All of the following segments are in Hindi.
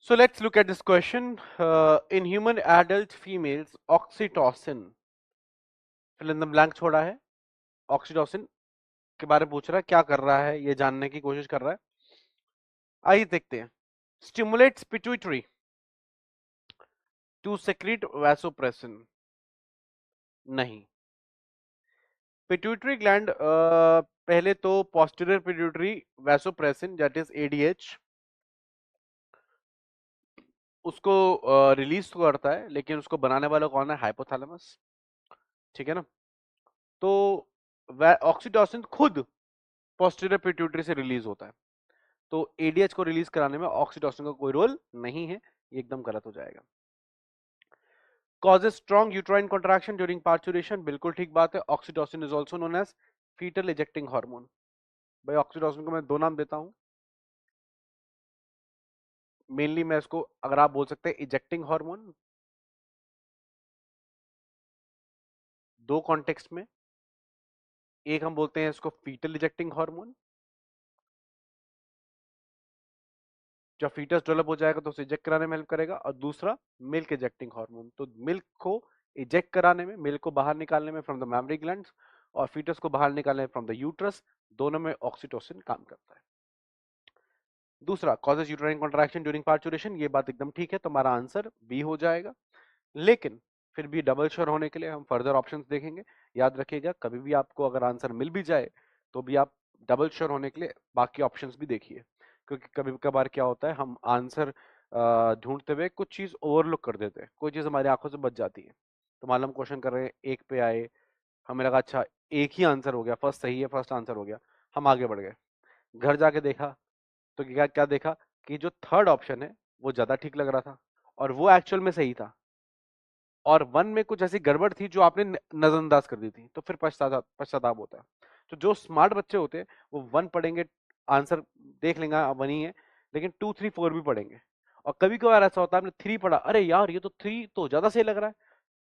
So let's look at this question. In human adult females, oxytocin, fill in the blank छोड़ा है. ऑक्सीटोसिन के बारे में पूछ रहा है, क्या कर रहा है, ये जानने की कोशिश कर रहा है. आइए देखते हैं. Stimulates pituitary to secrete vasopressin. नहीं. पिट्यूटरी ग्लैंड पहले तो posterior pituitary vasopressin that is ADH उसको रिलीज तो करता है, लेकिन उसको बनाने वाला कौन है? हाइपोथैलेमस. ठीक है ना. तो ऑक्सीटोसिन खुद पोस्टीरियर पिट्यूटरी से रिलीज होता है, तो एडीएच को रिलीज कराने में ऑक्सीटोसिन का कोई रोल नहीं है. ये एकदम गलत हो जाएगा. causes strong uterine contraction during parturition, बिल्कुल ठीक बात है. Oxytocin is also known as fetal ejecting hormone. भाई ऑक्सीटोसिन को मैं दो नाम देता हूं. मेनली मैं इसको, अगर आप बोल सकते हैं, इजेक्टिंग हार्मोन दो कॉन्टेक्स्ट में. एक हम बोलते हैं इसको फीटल इजेक्टिंग हार्मोन, जब फीटस डेवलप हो जाएगा तो उसे इजेक्ट कराने में हेल्प करेगा. और दूसरा मिल्क इजेक्टिंग हार्मोन. तो मिल्क को इजेक्ट कराने में, मिल्क को बाहर निकालने में फ्रॉम द मैमरी ग्लैंड्स, और फीटस को बाहर निकालने में फ्रॉम द यूट्रस, दोनों में ऑक्सीटोसिन काम करता है. दूसरा causes uterine contraction during parturition, ये बात एकदम ठीक है, तो हमारा आंसर बी हो जाएगा. लेकिन फिर भी डबल श्योर होने के लिए हम फर्दर ऑप्शंस देखेंगे. याद रखिएगा, कभी भी आपको अगर आंसर मिल भी जाए तो भी आप डबल श्योर होने के लिए बाकी ऑप्शंस भी देखिए, क्योंकि कभी कभार क्या होता है, हम आंसर ढूंढते हुए कुछ चीज ओवरलुक कर देते हैं, कोई चीज हमारी आंखों से बच जाती है. तो मान लो हम क्वेश्चन कर रहे हैं, एक पे आए, हमें लगा अच्छा एक ही आंसर हो गया, फर्स्ट सही है, फर्स्ट आंसर हो गया, हम आगे बढ़ गए. घर जाके देखा तो क्या क्या देखा कि जो थर्ड ऑप्शन है वो ज्यादा ठीक लग रहा था, और वो एक्चुअल में सही था, और वन में कुछ ऐसी गड़बड़ थी जो आपने नजरअंदाज कर दी थी, तो फिर पश्चाताप होता है. तो जो स्मार्ट बच्चे होते हैं वो वन पढ़ेंगे, आंसर देख लेंगे वन ही है, लेकिन टू थ्री फोर भी पढ़ेंगे. और कभी कभार ऐसा होता है, आपने थ्री पढ़ा, अरे यार ये तो थ्री तो ज्यादा सही लग रहा है,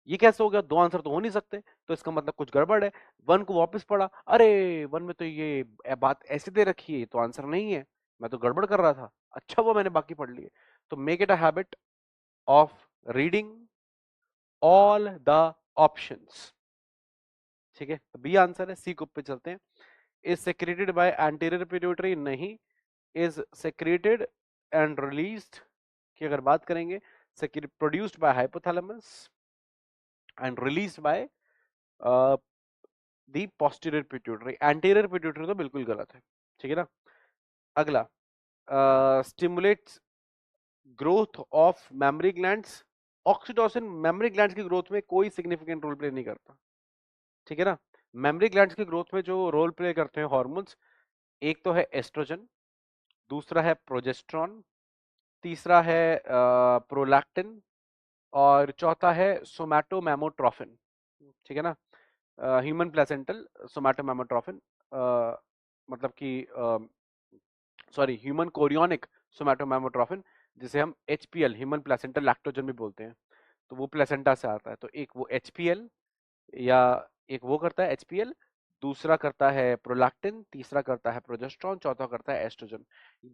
ये कैसे हो गया, दो आंसर तो हो नहीं सकते, तो इसका मतलब कुछ गड़बड़ है. वन को वापस पढ़ा, अरे वन में तो ये बात ऐसे दे रखी है, तो आंसर नहीं है, मैं तो गड़बड़ कर रहा था, अच्छा वो मैंने बाकी पढ़ लिए. तो make it a habit of reading all the options. ठीक है, तो बी आंसर है. सी को पे चलते हैं. Is secreted by anterior pituitary, नहीं. इज सेक्रेटेड एंड रिलीज्ड की अगर बात करेंगे, produced by hypothalamus and released by the posterior pituitary. Anterior pituitary तो बिल्कुल गलत है. ठीक है ना. अगला, stimulates growth of mammary glands. Oxytocin mammary glands की ग्रोथ में कोई सिग्निफिकेंट रोल प्ले नहीं करता. ठीक है ना. मेमोरी ग्लैंड्स की ग्रोथ में जो रोल प्ले करते हैं हार्मोन्स, एक तो है एस्ट्रोजन, दूसरा है प्रोजेस्ट्रॉन, तीसरा है प्रोलैक्टिन, और चौथा है सोमैटोमेमोट्रोफिन. ठीक है ना. ह्यूमन प्लेसेंटल सोमैटोमेमोट्रोफिन, मतलब कि सॉरी, ह्यूमन कोरियोनिक सोमैटोमेमोट्रोफिन, जिसे हम एचपीएल ह्यूमन प्लेसेंटल लैक्टोजन भी बोलते हैं. तो वो प्लेसेंटा से आता है. तो एक वो एचपीएल, या एक वो करता है एचपीएल, दूसरा करता है प्रोलैक्टिन, तीसरा करता है प्रोजेस्ट्रॉन, चौथा करता है एस्ट्रोजन.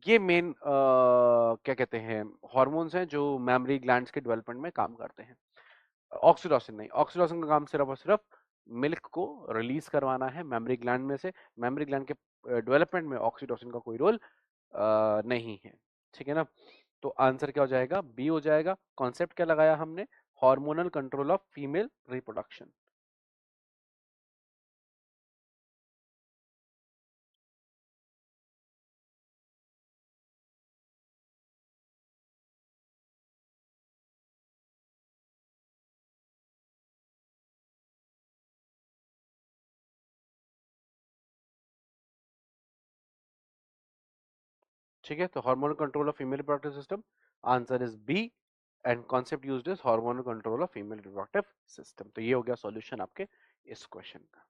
ये मेन क्या कहते हैं, हार्मोन्स हैं जो मेमोरी ग्लैंड्स के डेवलपमेंट में काम करते हैं. ऑक्सीटोसिन नहीं. ऑक्सीटोसिन का काम सिर्फ और सिर्फ मिल्क को रिलीज करवाना है मेमोरी ग्लैंड में से. मेमोरी ग्लैंड के डेवलपमेंट में ऑक्सीटोसिन का कोई रोल नहीं है. ठीक है ना. तो आंसर क्या हो जाएगा? बी हो जाएगा. कॉन्सेप्ट क्या लगाया हमने? Hormonal control of female reproduction. ठीक है, तो hormonal control of female reproductive system, answer is B. And concept used is hormonal control of female reproductive system. तो ये हो गया सॉल्यूशन आपके इस क्वेश्चन का.